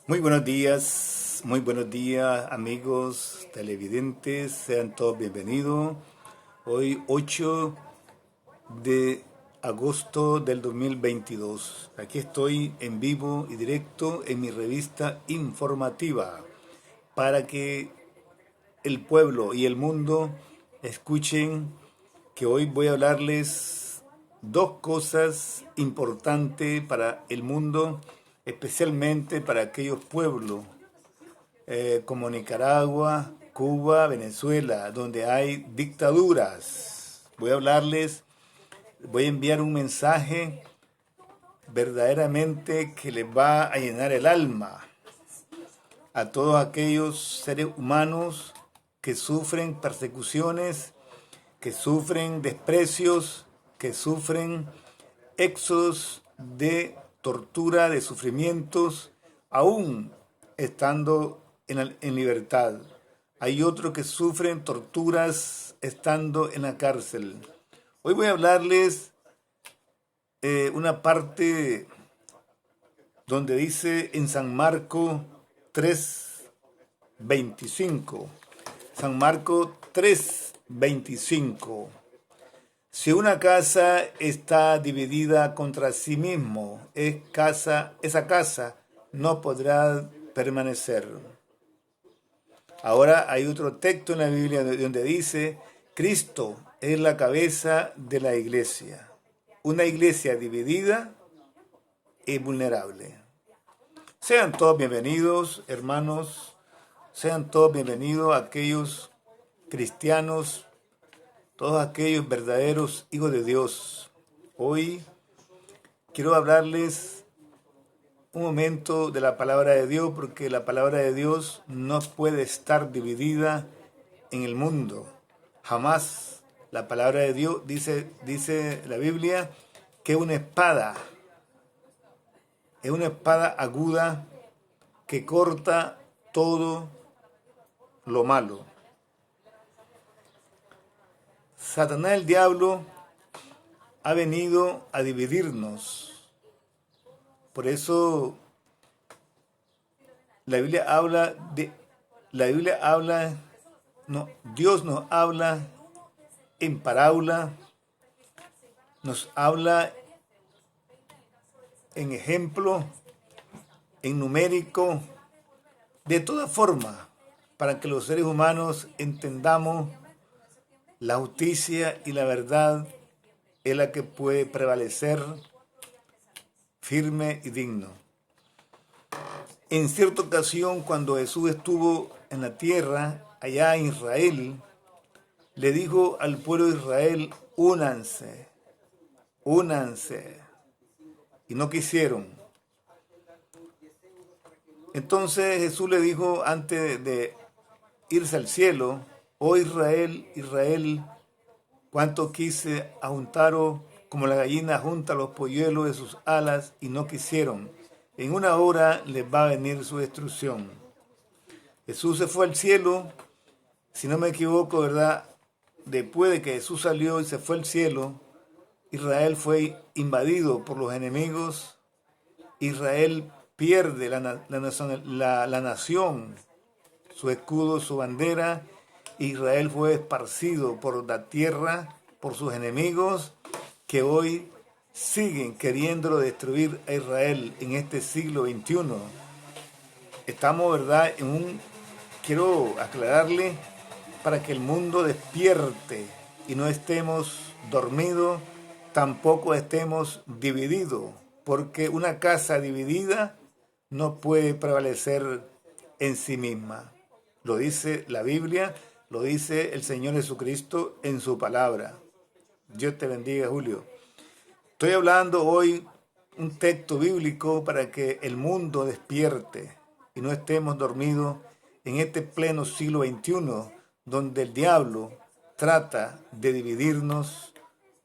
Muy buenos días amigos televidentes, sean todos bienvenidos. Hoy 8 de agosto del 2022. Aquí estoy en vivo y directo en mi revista informativa para que el pueblo y el mundo escuchen que hoy voy a hablarles dos cosas importantes para el mundo, especialmente para aquellos pueblos como Nicaragua, Cuba, Venezuela, donde hay dictaduras. Voy a enviar un mensaje verdaderamente que les va a llenar el alma a todos aquellos seres humanos que sufren persecuciones, que sufren desprecios, que sufren éxodos de tortura, de sufrimientos, aún estando en libertad. Hay otros que sufren torturas estando en la cárcel. Hoy voy a hablarles una parte donde dice en San Marco 3:25. San Marco 3:25. Si una casa está dividida contra sí mismo, esa casa no podrá permanecer. Ahora hay otro texto en la Biblia donde dice, Cristo es la cabeza de la iglesia. Una iglesia dividida es vulnerable. Sean todos bienvenidos, hermanos, sean todos bienvenidos aquellos cristianos, todos aquellos verdaderos hijos de Dios. Hoy quiero hablarles un momento de la palabra de Dios, porque la palabra de Dios no puede estar dividida en el mundo. Jamás. La palabra de Dios dice la Biblia que es una espada aguda que corta todo lo malo. Satanás, el diablo, ha venido a dividirnos. Por eso Dios nos habla en parábola, nos habla en ejemplo, en numérico, de toda forma, para que los seres humanos entendamos la justicia y la verdad es la que puede prevalecer firme y digno. En cierta ocasión, cuando Jesús estuvo en la tierra, allá en Israel, le dijo al pueblo de Israel, únanse, y no quisieron. Entonces Jesús le dijo antes de irse al cielo, oh Israel, cuánto quise ajuntaros como la gallina junta los polluelos de sus alas y no quisieron. En una hora les va a venir su destrucción. Jesús se fue al cielo, si no me equivoco, ¿verdad? Después de que Jesús salió y se fue al cielo, Israel fue invadido por los enemigos. Israel pierde la nación, su escudo, su bandera. Israel fue esparcido por la tierra, por sus enemigos, que hoy siguen queriéndolo destruir a Israel en este siglo XXI. Estamos, ¿verdad?, quiero aclararle, para que el mundo despierte y no estemos dormidos, tampoco estemos divididos, porque una casa dividida no puede prevalecer en sí misma. Lo dice la Biblia, lo dice el Señor Jesucristo en su palabra. Dios te bendiga, Julio. Estoy hablando hoy un texto bíblico para que el mundo despierte y no estemos dormidos en este pleno siglo XXI, donde el diablo trata de dividirnos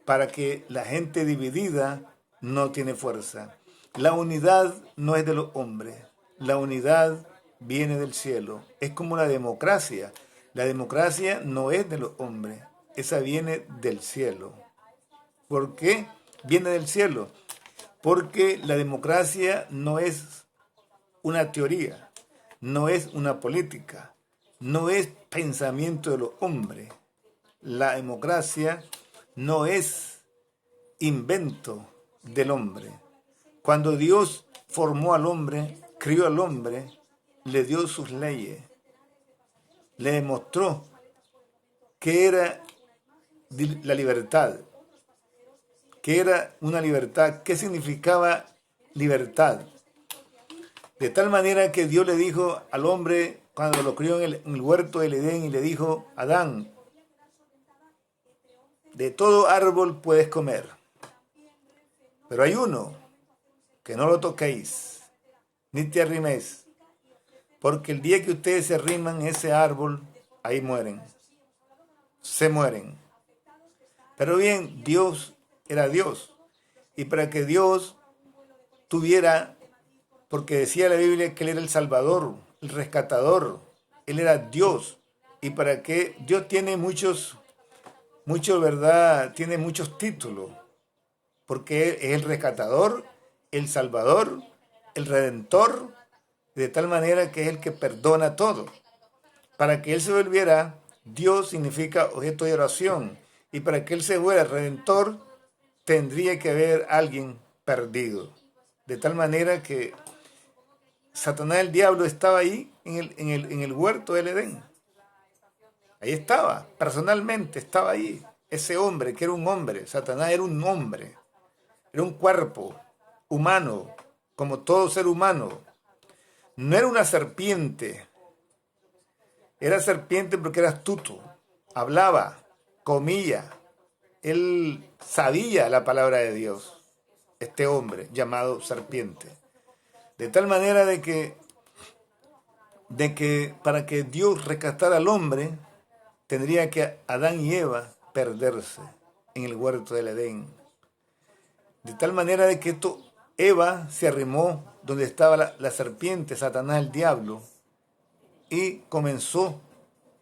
para que la gente dividida no tiene fuerza. La unidad no es de los hombres, la unidad viene del cielo. Es como la democracia. La democracia no es de los hombres, esa viene del cielo. ¿Por qué viene del cielo? Porque la democracia no es una teoría, no es una política, no es pensamiento de los hombres. La democracia no es invento del hombre. Cuando Dios formó al hombre, crió al hombre, le dio sus leyes, le demostró que era la libertad, que era una libertad, qué significaba libertad. De tal manera que Dios le dijo al hombre, cuando lo crió en el huerto del Edén, y le dijo: Adán, de todo árbol puedes comer, pero hay uno que no lo toquéis, ni te arriméis, porque el día que ustedes se arriman a ese árbol, ahí mueren, se mueren. Pero bien, Dios era Dios, y para que Dios tuviera, porque decía la Biblia que Él era el Salvador, el rescatador, Él era Dios, y para que Dios tiene muchos, ¿verdad? Tiene muchos títulos, porque Él es el rescatador, el Salvador, el Redentor, de tal manera que es el que perdona todo. Para que Él se volviera Dios significa objeto de oración, y para que Él se fuera Redentor, tendría que haber alguien perdido. De tal manera que Satanás, el diablo, estaba ahí en el huerto del Edén. Ahí estaba, personalmente estaba ahí. Ese hombre, que era un hombre, Satanás era un hombre, era un cuerpo humano, como todo ser humano. No era una serpiente, era serpiente porque era astuto, hablaba, comía, él sabía la palabra de Dios, este hombre llamado serpiente. De tal manera de que para que Dios rescatara al hombre, tendría que Adán y Eva perderse en el huerto del Edén. De tal manera de que Eva se arrimó donde estaba la serpiente, Satanás, el diablo, y comenzó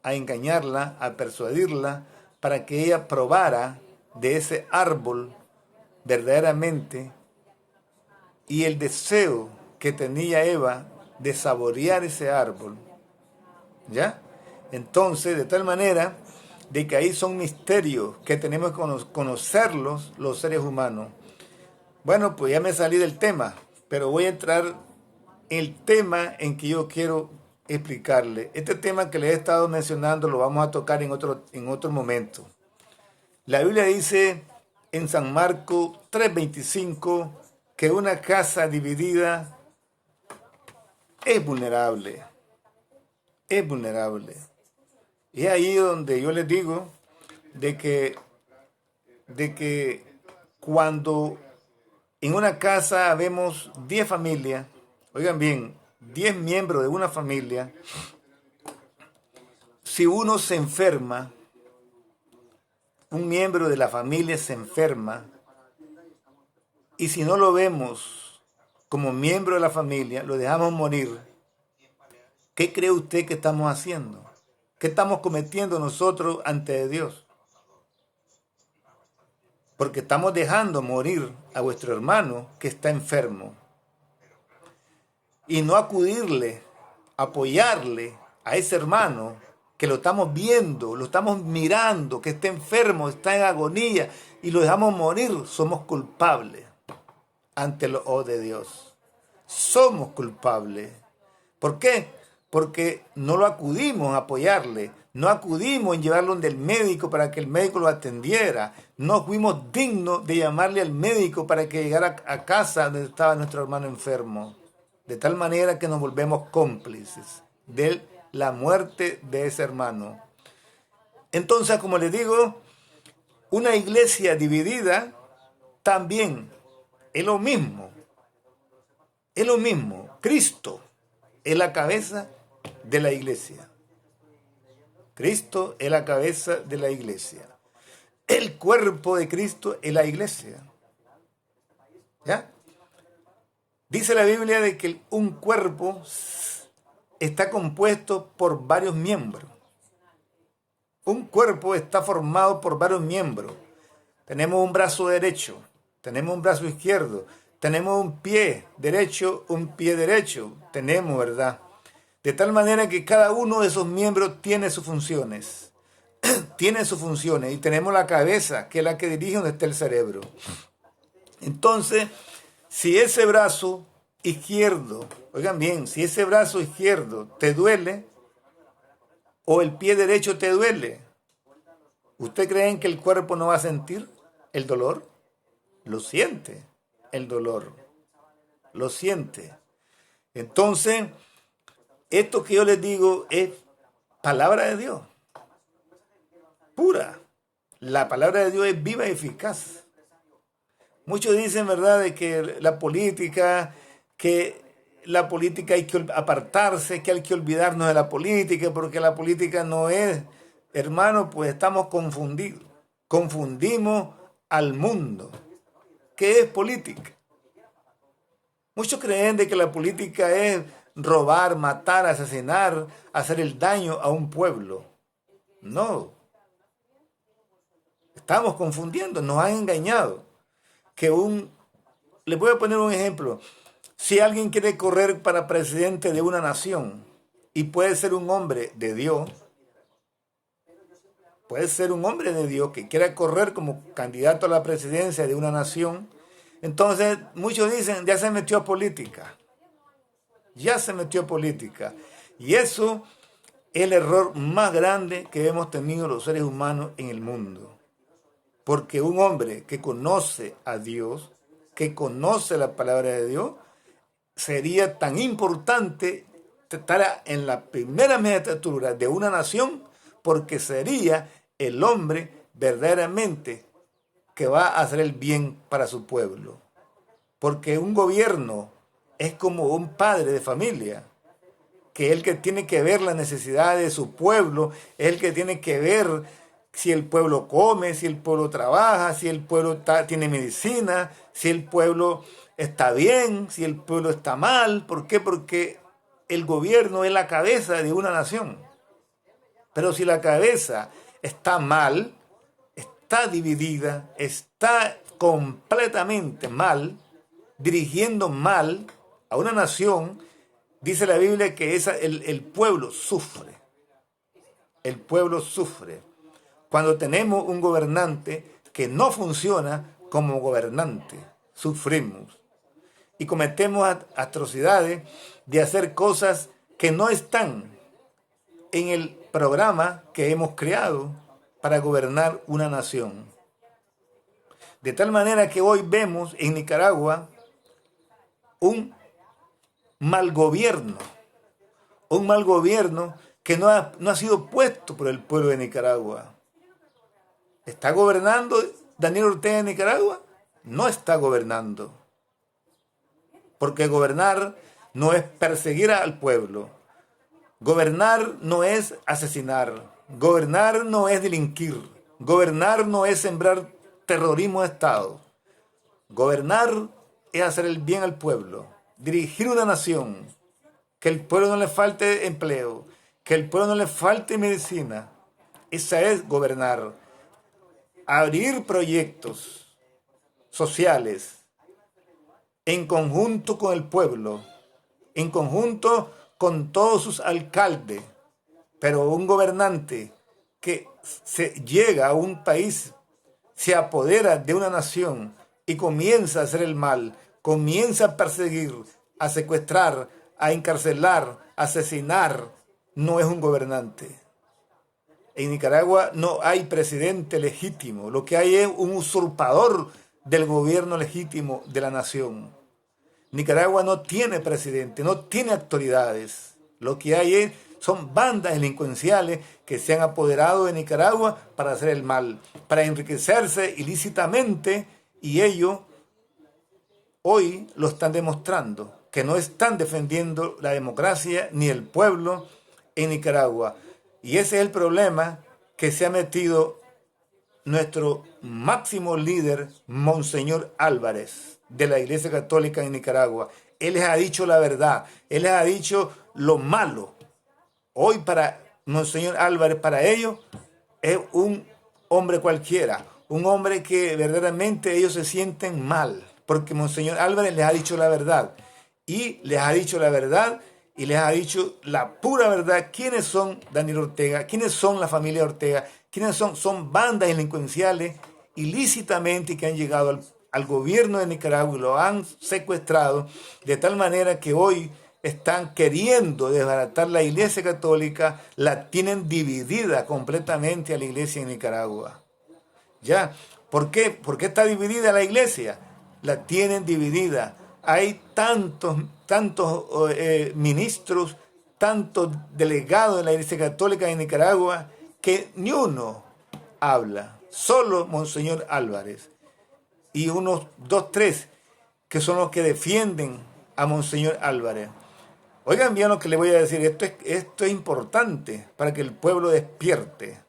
a engañarla, a persuadirla, para que ella probara de ese árbol verdaderamente, y el deseo que tenía Eva de saborear ese árbol, ¿ya? Entonces, de tal manera de que ahí son misterios que tenemos que conocerlos los seres humanos. Bueno, pues ya me salí del tema, pero voy a entrar en el tema en que yo quiero explicarle. Este tema que les he estado mencionando lo vamos a tocar en otro momento. La Biblia dice en San Marcos 3:25 que una casa dividida es vulnerable. Es vulnerable. Y es ahí donde yo les digo de que cuando en una casa vemos 10 familias, oigan bien, 10 miembros de una familia, si uno se enferma, un miembro de la familia se enferma, y si no lo vemos como miembro de la familia, lo dejamos morir, ¿qué cree usted que estamos haciendo? ¿Qué estamos cometiendo nosotros ante Dios? Porque estamos dejando morir a vuestro hermano que está enfermo. Y no acudirle, apoyarle a ese hermano que lo estamos viendo, lo estamos mirando, que está enfermo, está en agonía, y lo dejamos morir, somos culpables ante los ojos de Dios. Somos culpables. ¿Por qué? Porque no lo acudimos a apoyarle, no acudimos en llevarlo donde el médico para que el médico lo atendiera, no fuimos dignos de llamarle al médico para que llegara a casa donde estaba nuestro hermano enfermo, de tal manera que nos volvemos cómplices de la muerte de ese hermano. Entonces, como les digo, una iglesia dividida también es lo mismo, es lo mismo. Cristo es la cabeza de la iglesia. Cristo es la cabeza de la iglesia. El cuerpo de Cristo es la iglesia. ¿Ya? Dice la Biblia de que un cuerpo está compuesto por varios miembros. Un cuerpo está formado por varios miembros. Tenemos un brazo derecho, tenemos un brazo izquierdo, tenemos un pie derecho, tenemos, ¿verdad? De tal manera que cada uno de esos miembros tiene sus funciones, y tenemos la cabeza, que es la que dirige donde está el cerebro. Entonces, si ese brazo izquierdo, oigan bien, si ese brazo izquierdo te duele, o el pie derecho te duele, ¿usted creen que el cuerpo no va a sentir el dolor? Lo siente, el dolor, lo siente. Entonces, esto que yo les digo es palabra de Dios, pura. La palabra de Dios es viva y eficaz. Muchos dicen, ¿verdad?, de que la política hay que apartarse, que hay que olvidarnos de la política, porque la política no es, hermano, pues estamos confundidos. Confundimos al mundo. ¿Qué es política? Muchos creen de que la política es robar, matar, asesinar, hacer el daño a un pueblo. No. Estamos confundiendo, nos han engañado. Les voy a poner un ejemplo. Si alguien quiere correr para presidente de una nación y puede ser un hombre de Dios, que quiera correr como candidato a la presidencia de una nación, entonces muchos dicen, ya se metió a política. Y eso es el error más grande que hemos tenido los seres humanos en el mundo. Porque un hombre que conoce a Dios, que conoce la palabra de Dios, sería tan importante estar en la primera magistratura de una nación, porque sería el hombre verdaderamente que va a hacer el bien para su pueblo. Porque un gobierno es como un padre de familia, que es el que tiene que ver las necesidades de su pueblo, es el que tiene que ver si el pueblo come, si el pueblo trabaja, si el pueblo tiene medicina, si el pueblo está bien, si el pueblo está mal. ¿Por qué? Porque el gobierno es la cabeza de una nación. Pero si la cabeza está mal, está dividida, está completamente mal, dirigiendo mal a una nación, dice la Biblia que el pueblo sufre. El pueblo sufre. Cuando tenemos un gobernante que no funciona como gobernante, sufrimos. Y cometemos atrocidades de hacer cosas que no están en el programa que hemos creado para gobernar una nación. De tal manera que hoy vemos en Nicaragua un mal gobierno que no ha sido puesto por el pueblo de Nicaragua. ¿Está gobernando Daniel Ortega en Nicaragua? No está gobernando. Porque gobernar no es perseguir al pueblo. Gobernar no es asesinar. Gobernar no es delinquir. Gobernar no es sembrar terrorismo de Estado. Gobernar es hacer el bien al pueblo. Dirigir una nación. Que el pueblo no le falte empleo. Que el pueblo no le falte medicina. Esa es gobernar. Abrir proyectos sociales en conjunto con el pueblo, en conjunto con todos sus alcaldes, pero un gobernante que llega a un país, se apodera de una nación y comienza a hacer el mal, comienza a perseguir, a secuestrar, a encarcelar, a asesinar, no es un gobernante. En Nicaragua no hay presidente legítimo, lo que hay es un usurpador del gobierno legítimo de la nación. Nicaragua no tiene presidente, no tiene autoridades. Lo que hay son bandas delincuenciales que se han apoderado de Nicaragua para hacer el mal, para enriquecerse ilícitamente, y ellos hoy lo están demostrando, que no están defendiendo la democracia ni el pueblo en Nicaragua. Y ese es el problema que se ha metido nuestro máximo líder, Monseñor Álvarez, de la Iglesia Católica en Nicaragua. Él les ha dicho la verdad, él les ha dicho lo malo. Hoy para Monseñor Álvarez, para ellos, es un hombre cualquiera, un hombre que verdaderamente ellos se sienten mal, porque Monseñor Álvarez les ha dicho la verdad. Y les ha dicho la verdad y les ha dicho la pura verdad. ¿Quiénes son Daniel Ortega? ¿Quiénes son la familia Ortega? ¿Quiénes son? Son bandas delincuenciales ilícitamente que han llegado al gobierno de Nicaragua y lo han secuestrado de tal manera que hoy están queriendo desbaratar la Iglesia Católica, la tienen dividida completamente a la Iglesia en Nicaragua. ¿Ya? ¿Por qué? ¿Por qué está dividida la Iglesia? La tienen dividida. Hay tantos ministros, tantos delegados de la Iglesia Católica en Nicaragua que ni uno habla, solo Monseñor Álvarez y unos 2, 3 que son los que defienden a Monseñor Álvarez. Oigan bien lo que le voy a decir, esto es importante para que el pueblo despierte.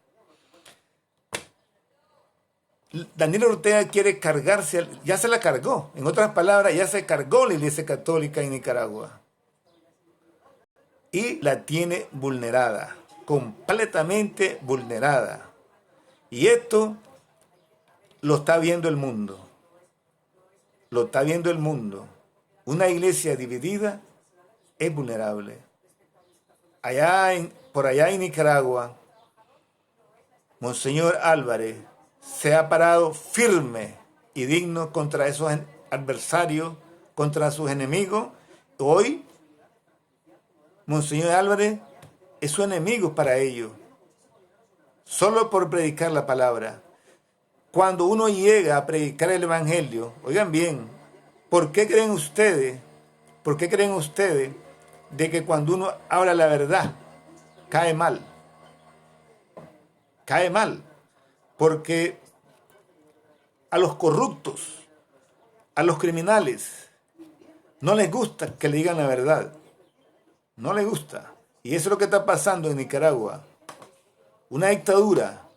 Daniel Ortega quiere cargarse, ya se la cargó, en otras palabras, ya se cargó la Iglesia Católica en Nicaragua y la tiene vulnerada, completamente vulnerada. Y esto lo está viendo el mundo, lo está viendo el mundo. Una iglesia dividida es vulnerable. Por allá en Nicaragua, Monseñor Álvarez se ha parado firme y digno contra esos adversarios, contra sus enemigos. Hoy, Monseñor Álvarez es su enemigo para ellos, solo por predicar la palabra. Cuando uno llega a predicar el Evangelio, oigan bien, ¿por qué creen ustedes de que cuando uno habla la verdad, cae mal? Cae mal, porque a los corruptos, a los criminales, no les gusta que le digan la verdad. No les gusta. Y eso es lo que está pasando en Nicaragua. Una dictadura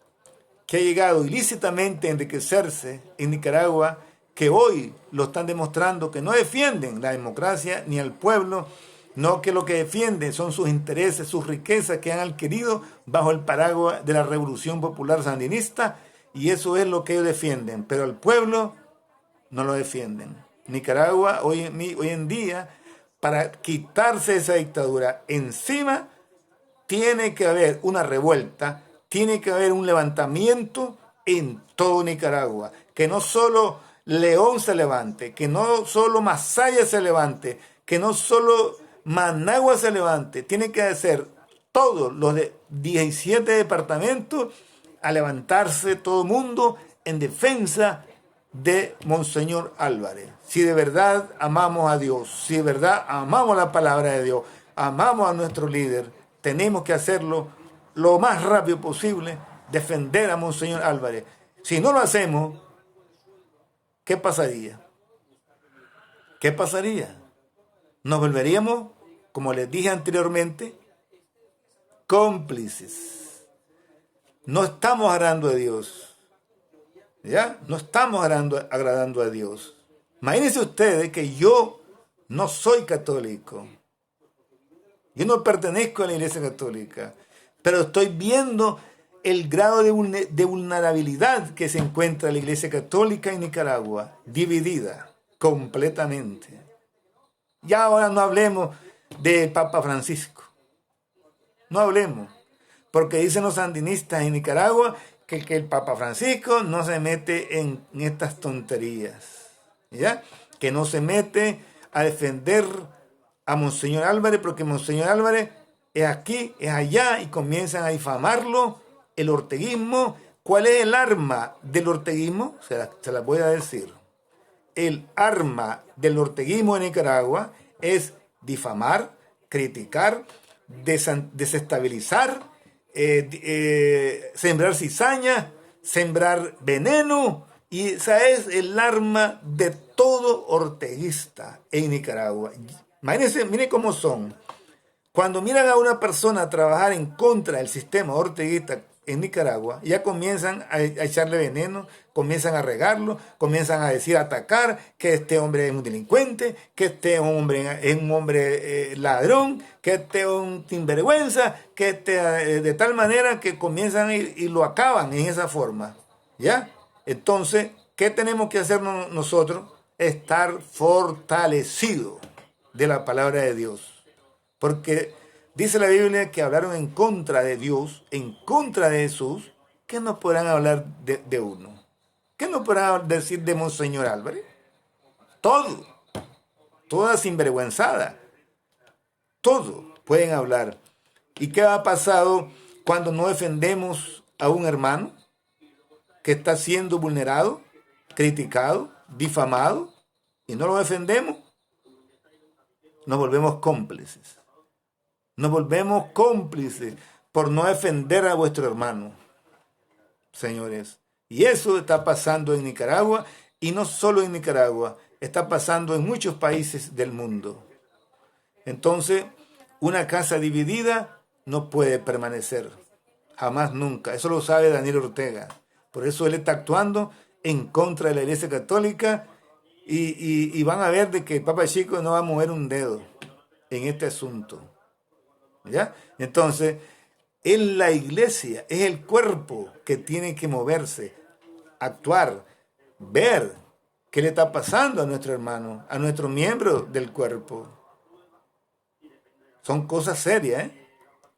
que ha llegado ilícitamente a enriquecerse en Nicaragua, que hoy lo están demostrando que no defienden la democracia ni al pueblo, no, que lo que defienden son sus intereses, sus riquezas que han adquirido bajo el paraguas de la Revolución Popular Sandinista, y eso es lo que ellos defienden, pero al pueblo no lo defienden. Nicaragua hoy en día, para quitarse esa dictadura encima, tiene que haber una revuelta, tiene que haber un levantamiento en todo Nicaragua, que no solo León se levante, que no solo Masaya se levante, que no solo Managua se levante, tiene que ser todos los 17 departamentos a levantarse todo el mundo en defensa de Monseñor Álvarez. Si de verdad amamos a Dios, si de verdad amamos la palabra de Dios, amamos a nuestro líder, tenemos que hacerlo lo más rápido posible, defender a Monseñor Álvarez. Si no lo hacemos, ¿qué pasaría? ¿Qué pasaría? Nos volveríamos, como les dije anteriormente, cómplices. No estamos agradando a Dios. ¿Ya? No estamos agradando a Dios. Imagínense ustedes que yo no soy católico. Yo no pertenezco a la Iglesia Católica, pero estoy viendo el grado de vulnerabilidad que se encuentra la Iglesia Católica en Nicaragua, dividida completamente. Ya ahora no hablemos del Papa Francisco. No hablemos, porque dicen los sandinistas en Nicaragua que el Papa Francisco no se mete en estas tonterías, ¿ya? Que no se mete a defender a Monseñor Álvarez, porque Monseñor Álvarez es aquí, es allá, y comienzan a difamarlo, el orteguismo. ¿Cuál es el arma del orteguismo? Se la voy a decir. El arma del orteguismo en Nicaragua es difamar, criticar, desestabilizar, sembrar cizaña, sembrar veneno, y esa es el arma de todo orteguista en Nicaragua. Imagínense, miren cómo son. Cuando miran a una persona trabajar en contra del sistema orteguista en Nicaragua, ya comienzan a echarle veneno, comienzan a regarlo, comienzan a decir, atacar, que este hombre es un delincuente, que este hombre es un hombre ladrón, que este es un sinvergüenza, que de tal manera que comienzan y lo acaban en esa forma, ¿ya? Entonces, ¿qué tenemos que hacer nosotros? estar fortalecido de la palabra de Dios. Porque dice la Biblia que hablaron en contra de Dios, en contra de Jesús. ¿Qué nos podrán hablar de uno? ¿Qué nos podrán decir de Monseñor Álvarez? Todo, toda sinvergüenzada, todo pueden hablar. ¿Y qué ha pasado cuando no defendemos a un hermano que está siendo vulnerado, criticado, difamado, y no lo defendemos? Nos volvemos cómplices. Nos volvemos cómplices por no defender a vuestro hermano, señores. Y eso está pasando en Nicaragua, y no solo en Nicaragua, está pasando en muchos países del mundo. Entonces, una casa dividida no puede permanecer, jamás, nunca. Eso lo sabe Daniel Ortega. Por eso él está actuando en contra de la Iglesia Católica, y van a ver de que el Papa Chico no va a mover un dedo en este asunto. ¿Ya? Entonces, es la Iglesia, es el cuerpo que tiene que moverse, actuar, ver qué le está pasando a nuestro hermano, a nuestro miembro del cuerpo. Son cosas serias, ¿eh?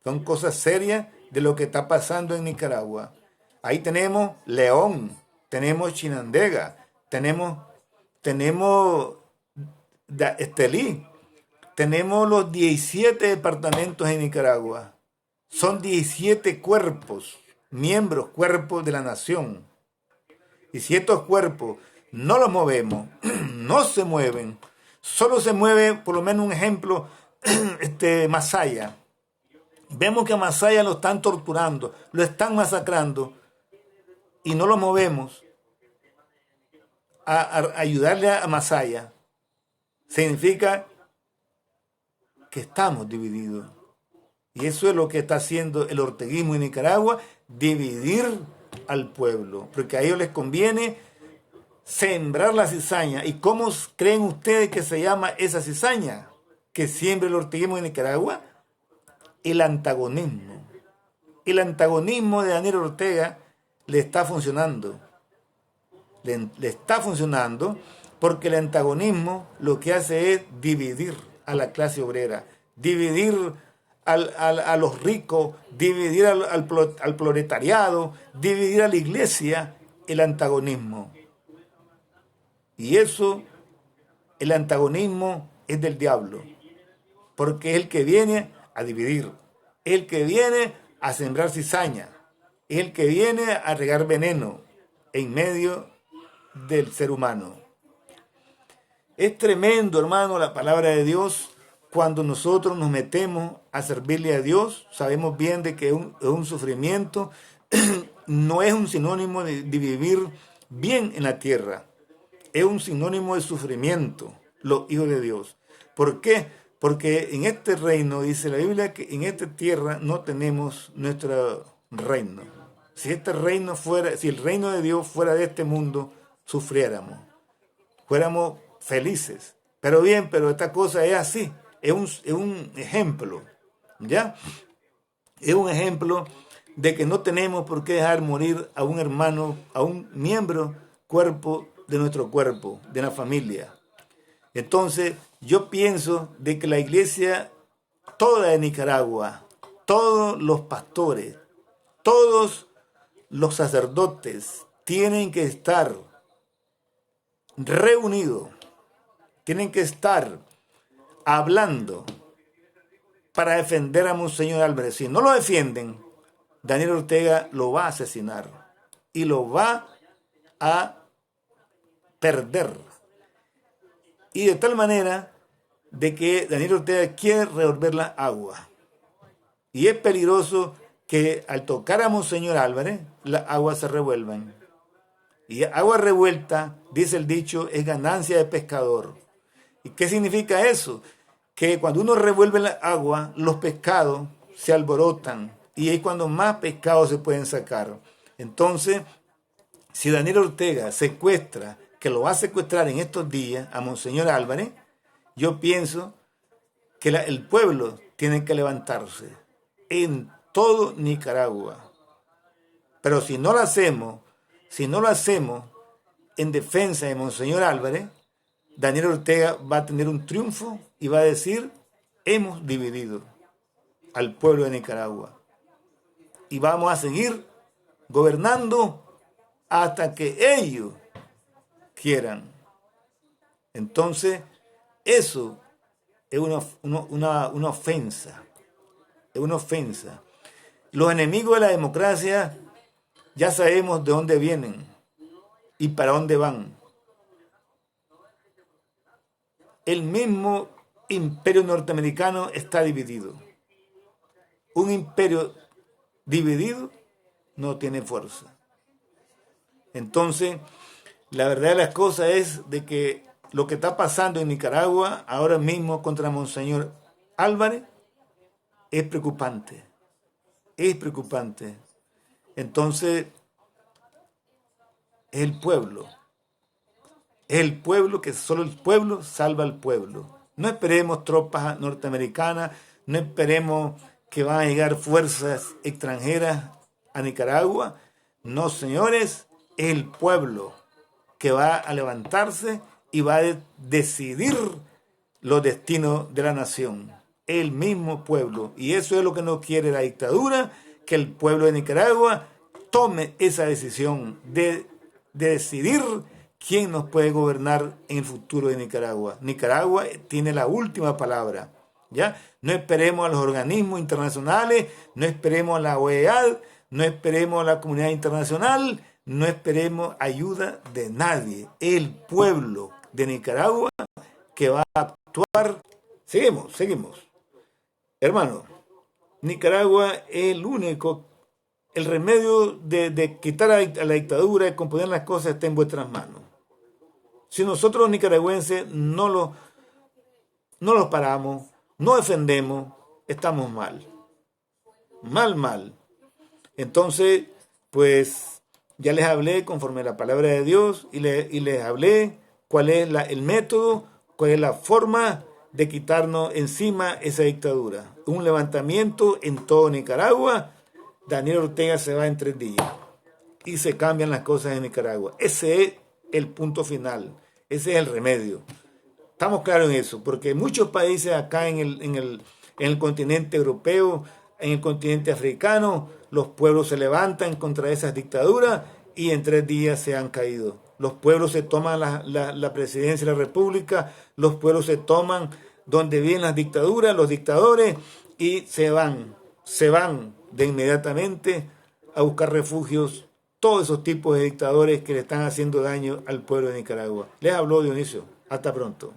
Son cosas serias de lo que está pasando en Nicaragua. Ahí tenemos León, tenemos Chinandega, tenemos Estelí, tenemos los 17 departamentos en Nicaragua. Son 17 cuerpos, miembros, cuerpos de la nación. Y si estos cuerpos no los movemos, no se mueven, solo se mueve, por lo menos un ejemplo, Masaya. Vemos que a Masaya lo están torturando, lo están masacrando, y no lo movemos a ayudarle a Masaya. Significa que estamos divididos. Y eso es lo que está haciendo el orteguismo en Nicaragua, dividir al pueblo, porque a ellos les conviene sembrar la cizaña. ¿Y cómo creen ustedes que se llama esa cizaña que siembra el orteguismo en Nicaragua? El antagonismo. El antagonismo de Daniel Ortega le está funcionando. Le está funcionando porque el antagonismo lo que hace es dividir a la clase obrera, dividir a los ricos, dividir al proletariado, dividir a la iglesia, el antagonismo. Y eso, el antagonismo es del diablo, porque es el que viene a dividir, es el que viene a sembrar cizaña, es el que viene a regar veneno en medio del ser humano. Es tremendo, hermano, la palabra de Dios. Cuando nosotros nos metemos a servirle a Dios, sabemos bien de que es un sufrimiento, no es un sinónimo de vivir bien en la tierra, es un sinónimo de sufrimiento, los hijos de Dios. ¿Por qué? Porque en este reino, dice la Biblia, que en esta tierra no tenemos nuestro reino. Si el reino de Dios fuera de este mundo, sufriéramos, fuéramos felices. Pero esta cosa es así. Es un ejemplo, ¿ya? Es un ejemplo de que no tenemos por qué dejar morir a un hermano, a un miembro, cuerpo de nuestro cuerpo, de la familia. Entonces, yo pienso de que la iglesia toda de Nicaragua, todos los pastores, todos los sacerdotes tienen que estar reunidos, tienen que estar hablando para defender a Monseñor Álvarez. Si no lo defienden, Daniel Ortega lo va a asesinar y lo va a perder. Y de tal manera de que Daniel Ortega quiere revolver la agua. Y es peligroso que al tocar a Monseñor Álvarez, las aguas se revuelvan. Y agua revuelta, dice el dicho, es ganancia de pescador. ¿Y qué significa eso? Que cuando uno revuelve la agua, los pescados se alborotan y es cuando más pescados se pueden sacar. Entonces, si Daniel Ortega secuestra, que lo va a secuestrar en estos días a Monseñor Álvarez, yo pienso que el pueblo tiene que levantarse en todo Nicaragua. Pero si no lo hacemos en defensa de Monseñor Álvarez, Daniel Ortega va a tener un triunfo y va a decir, hemos dividido al pueblo de Nicaragua y vamos a seguir gobernando hasta que ellos quieran. Entonces, eso es una ofensa. Es una ofensa. Los enemigos de la democracia ya sabemos de dónde vienen y para dónde van. El mismo imperio norteamericano está dividido. Un imperio dividido no tiene fuerza. Entonces, la verdad de las cosas es de que lo que está pasando en Nicaragua ahora mismo contra Monseñor Álvarez es preocupante. Es preocupante. Entonces, es el pueblo. Es el pueblo, que solo el pueblo salva al pueblo. No esperemos tropas norteamericanas, no esperemos que van a llegar fuerzas extranjeras a Nicaragua. No, señores, es el pueblo que va a levantarse y va a decidir los destinos de la nación. El mismo pueblo. Y eso es lo que no quiere la dictadura, que el pueblo de Nicaragua tome esa decisión de decidir quién nos puede gobernar en el futuro de Nicaragua. Nicaragua tiene la última palabra. ¿Ya? No esperemos a los organismos internacionales, no esperemos a la OEA, no esperemos a la comunidad internacional, no esperemos ayuda de nadie. El pueblo de Nicaragua que va a actuar. Seguimos. Hermano, Nicaragua es el remedio de quitar a la dictadura, de componer las cosas, está en vuestras manos. Si nosotros los nicaragüenses no los paramos, no defendemos, estamos mal. Mal. Entonces, pues ya les hablé conforme a la palabra de Dios y les hablé cuál es el método, cuál es la forma de quitarnos encima esa dictadura. Un levantamiento en todo Nicaragua. Daniel Ortega se va en 3 días y se cambian las cosas en Nicaragua. Ese es el punto final, ese es el remedio. Estamos claros en eso, porque muchos países acá en el continente europeo, en el continente africano, los pueblos se levantan contra esas dictaduras y en 3 días se han caído. Los pueblos se toman la presidencia de la república, los pueblos se toman donde vienen las dictaduras, los dictadores, y se van de inmediatamente a buscar refugios todos esos tipos de dictadores que le están haciendo daño al pueblo de Nicaragua. Les habló Dionisio. Hasta pronto.